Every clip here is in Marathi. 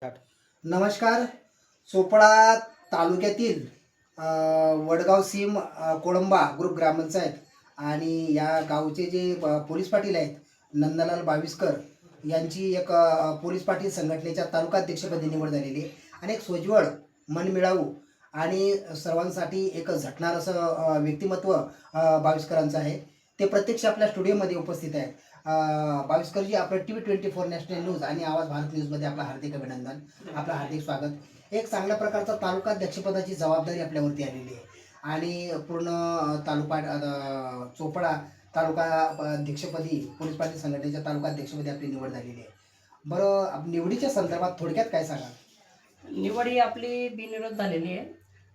नमस्कार. चोपडा तालुक्यातील वडगाव सीम कोळंबा ग्रुप ग्रामपंचायत आणि या गावचे जे पोलीस पाटील आहेत नंदलाल बाविस्कर यांची एक पोलीस पाटील संघटनेच्या तालुकाध्यक्षपदी निवड झालेली आहे आणि एक सोज्वळ मनमिळावू आणि सर्वांसाठी एक झटणार असं व्यक्तिमत्व बाविस्करांचं आहे. ते प्रत्यक्ष आपल्या स्टुडिओमध्ये उपस्थित आहेत. बाविस्करजी, आपलं TV24 नॅशनल न्यूज आणि आवाज भारत न्यूजमध्ये आपलं हार्दिक अभिनंदन, आपलं हार्दिक स्वागत. एक चांगल्या प्रकारचा तालुका अध्यक्षपदाची जबाबदारी आपल्यावरती आलेली आहे आणि पूर्ण चोपडा तालुका अध्यक्षपदी पोलीस पाटील संघटनेच्या तालुका अध्यक्षपदी आपली निवड झालेली आहे. बरं, निवडीच्या संदर्भात थोडक्यात काय सांगाल? निवड ही आपली बिनविरोध झालेली आहे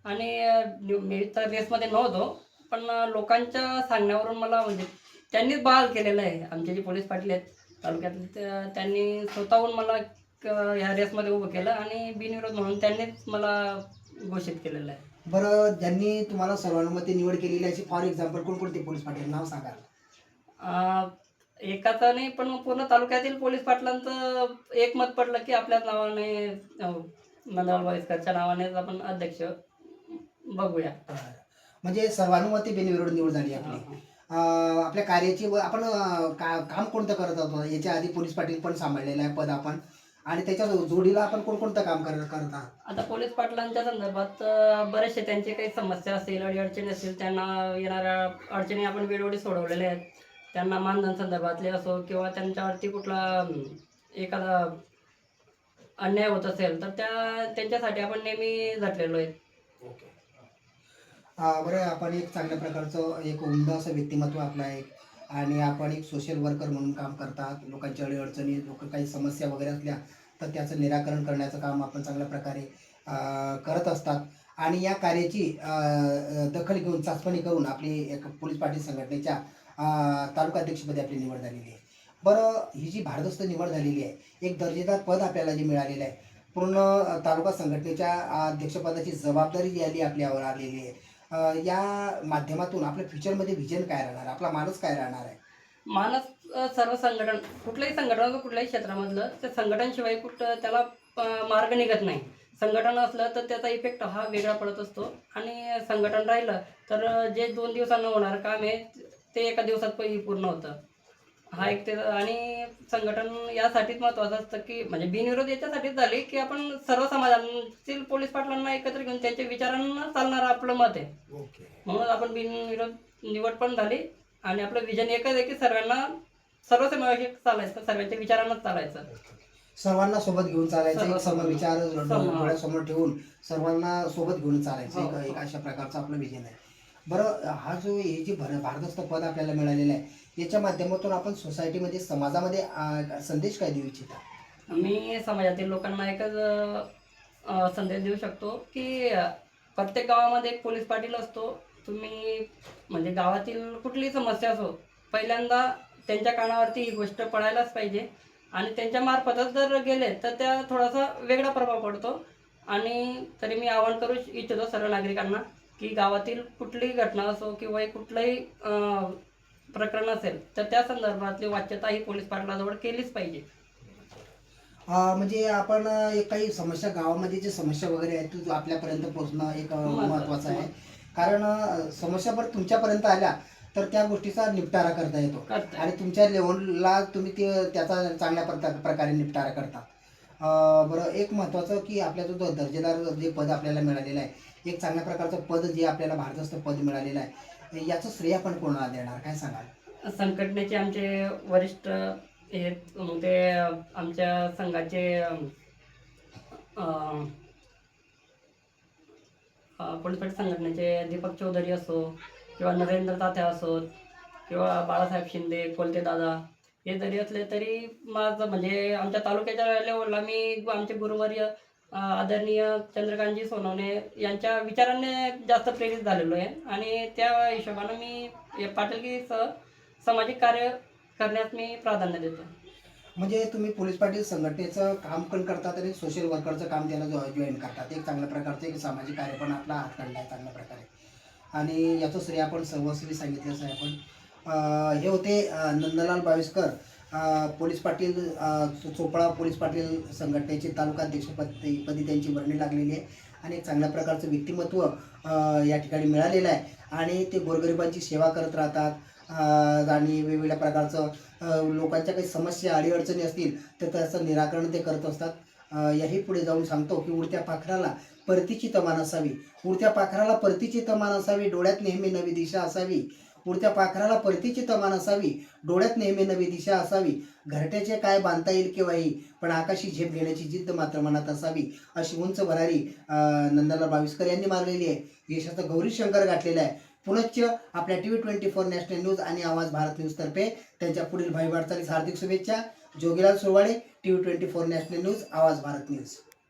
आणि मी तर रेसमध्ये नव्हतो, पण लोकांच्या सांगण्यावरून मला म्हणजे त्यांनीच बहाल केलेलं आहे. आमचे जे पोलीस पाटील आहेत तालुक्यातले, त्यांनी स्वतःहून मला ह्या रेसमध्ये उभं केलं आणि बिनविरोध म्हणून त्यांनीच मला घोषित केलेलं आहे. बरं, ज्यांनी तुम्हाला सर्वानुमते निवड केलेली अशी फॉर एक्झाम्पल कोणकोणते पोलीस पाटील नाव सांगाल? एकाचं नाही, पण पूर्ण तालुक्यातील पोलीस पाटलांचं एक मत पडलं की आपल्याच नावाने नंदलाल बाविस्करच्या नावानेच आपण अध्यक्ष बघूया. म्हणजे सर्वानुमते बिनविरोध निवड झाली आपली. आपल्या कार्याची आपण काम कोणतं करत होतो? याच्या आधी पोलीस पाटील पण सांभाळलेलं आहे पद आपण, आणि त्याच्या जोडीला आपण कोणकोणतं काम करत आहात? आता पोलीस पाटलांच्या संदर्भात बरेचसे त्यांचे काही समस्या असतील, अडीअडचणी असतील, त्यांना येणाऱ्या अडचणी आपण वेळोवेळी सोडवलेल्या आहेत. त्यांना मानधन संदर्भातले असो किंवा त्यांच्यावरती कुठला एखादा अन्याय होत असेल तर त्यांच्यासाठी आपण नेहमी झटलेलो आहे. ओके. बरं, आपण एक चांगल्या प्रकारचं एक उमदं असं व्यक्तिमत्व आपलं आहे आणि आपण एक सोशल वर्कर म्हणून काम करतात. लोकांच्या अडीअडचणी, काही समस्या वगैरे असल्या तर त्याचं निराकरण करण्याचं काम आपण चांगल्या प्रकारे करत असतात आणि या कार्याची दखल घेऊन, चाचपणी करून आपली एक पोलीस पाटील संघटनेच्या तालुका अध्यक्षपदी आपली निवड झालेली आहे. बरं, ही जी भारदस्त निवड झालेली आहे, एक दर्जेदार पद आपल्याला जे मिळालेलं आहे, पूर्ण तालुका संघटनेच्या अध्यक्षपदाची जबाबदारी जी आली आपल्यावर आलेली आहे, या माध्यमातून आपल्या फ्युचरमध्ये व्हिजन काय राहणार, आपला माणूस काय राहणार आहे? मानस सर्व संघटन, कुठलंही संघटन कुठल्याही क्षेत्रामधलं त्या संघटनशिवाय कुठं त्याला मार्ग निघत नाही. संघटन असलं तर त्याचा इफेक्ट हा वेगळा पडत असतो आणि संघटन राहिलं तर जे 2 दिवसांना होणारं काम आहे ते एका दिवसात पूर्ण होतं. हा एक ते. आणि संघटन यासाठीच महत्त्वाचं असतं की म्हणजे बिनविरोध याच्यासाठीच झाले की आपण सर्व समाजातील पोलीस पाटलांना एकत्र घेऊन त्यांच्या विचारांना चालणारं आपलं मत आहे. ओके. म्हणून आपण बिनविरोध निवड पण झाली आणि आपलं विजन एकच आहे की सर्वांना सर्वसमावेशक चालायचं, सर्वांच्या विचारांनाच चालायचं, सर्वांना सोबत घेऊन चालायचं, एक समविचार सम डोळ्यासमोर ठेवून सर्वांना सोबत घेऊन चालायचं, एक अशा प्रकारचं आपलं विजन आहे. बरं, हा जो हे जे भारदस्त पद आपल्याला मिळालेलं आहे, याच्या माध्यमातून आपण सोसायटीमध्ये, समाजामध्ये संदेश काय देऊ इच्छिता? मी समाजातील लोकांना एकच संदेश देऊ शकतो की प्रत्येक गावामध्ये एक पोलीस पाटील असतो. तुम्ही म्हणजे गावातील कुठलीही समस्या असो, पहिल्यांदा त्यांच्या कानावरती ही गोष्ट पडायलाच पाहिजे आणि त्यांच्या मार्फतच जर गेले तर त्या थोडासा वेगळा प्रभाव पडतो. आणि तरी मी आवाहन करू इच्छितो सर्व नागरिकांना की गावातील कुठलीही घटना असो किंवा कुठलंही प्रकरण असेल तर त्या संदर्भातली वाच्यता ही पोलीस पाटलाजवळ केलीच पाहिजे. म्हणजे आपण एक काही समस्या, गावामध्ये जे समस्या वगैरे आहेत तो आपल्यापर्यंत पोहोचणं एक महत्त्वाचं आहे. कारण समस्या पण तुमच्यापर्यंत आल्या तर त्या गोष्टीचा निपटारा करता येतो आणि तुमच्या लेवलला तुम्ही त्याचा चांगल्या प्रकारे निपटारा करता. बरं, एक महत्त्वाचं की आपल्या जो दर्जेदार जे पद आपल्याला मिळालेलं आहे, एक चांगल्या प्रकारचं पद जे आपल्याला भारदस्त पद मिळालेलं आहे, याचं श्रेय आपण कोणाला देणार, काय सांगाल? संघटनेचे आमचे वरिष्ठ आहेत, मग ते आमच्या संघाचे पोलीस पाटील संघटनेचे दीपक चौधरी असो किंवा नरेंद्र तात्या असोत किंवा बाळासाहेब शिंदे, कोलते दादा, हे जरी असले तरी माझं म्हणजे आमच्या तालुक्याच्या लेवलला मी आमचे गुरुवर्य आदरणीय चंद्रकांतजी सोनवणे यांच्या विचारांनी जास्त प्रेरित झालेलो आहे आणि त्या हिशोबानं मी पाटीलकीसह सामाजिक कार्य करण्यास मी प्राधान्य देतो. म्हणजे तुम्ही पोलीस पाटील संघटनेचं काम पण करतात आणि सोशल वर्करचं काम त्याला जॉईन करतात. एक चांगल्या प्रकारचं एक सामाजिक कार्य पण आपला हात काढला आहे चांगल्या प्रकारे आणि याचं श्रेय आपण सर्वस्वी सांगितलंच आहे आपण. हे होते नंदलाल बाविस्कर, पोलीस पाटील चोपडा पोलीस पाटील संघटनेचे तालुकाध्यक्षपदी त्यांची वर्णी लागलेली आहे आणि एक चांगल्या प्रकारचं व्यक्तिमत्व या ठिकाणी मिळालेलं आहे आणि ते गोरगरिबांची सेवा करत राहतात आणि वेगवेगळ्या प्रकारचं लोकांच्या काही समस्या अडीअडचणी असतील तर त्याचं निराकरण ते करत असतात। याही पुढे जाऊन सांगतो की उडत्या पाखराला परतीची तमान असावी, उडत्या पाखराला परतीची तमान असावी, डोळ्यात नेहमी नवी दिशा असावी, उडत्या पाखराला परतीची तमान असावी, डोळ्यात नेहमी नवी दिशा असावी, घरट्याचे काय बांधता येईल केव्हाही पण आकाशी झेप घेण्याची जिद्द मात्र मनात असावी, अशी उंच भरारी नंदलाल बाविस्कर यांनी मारलेली आहे। यशाचं गौरी शंकर गाठलेलं आहे। पुनश्च आपल्या TV24 नॅशनल न्यूज आणि आवाज भारत न्यूज तर्फे त्यांच्या पुढील भावी वाटचालीस हार्दिक शुभेच्छा। Jogilal Surwade, TV24 national news, आवाज भारत न्यूज।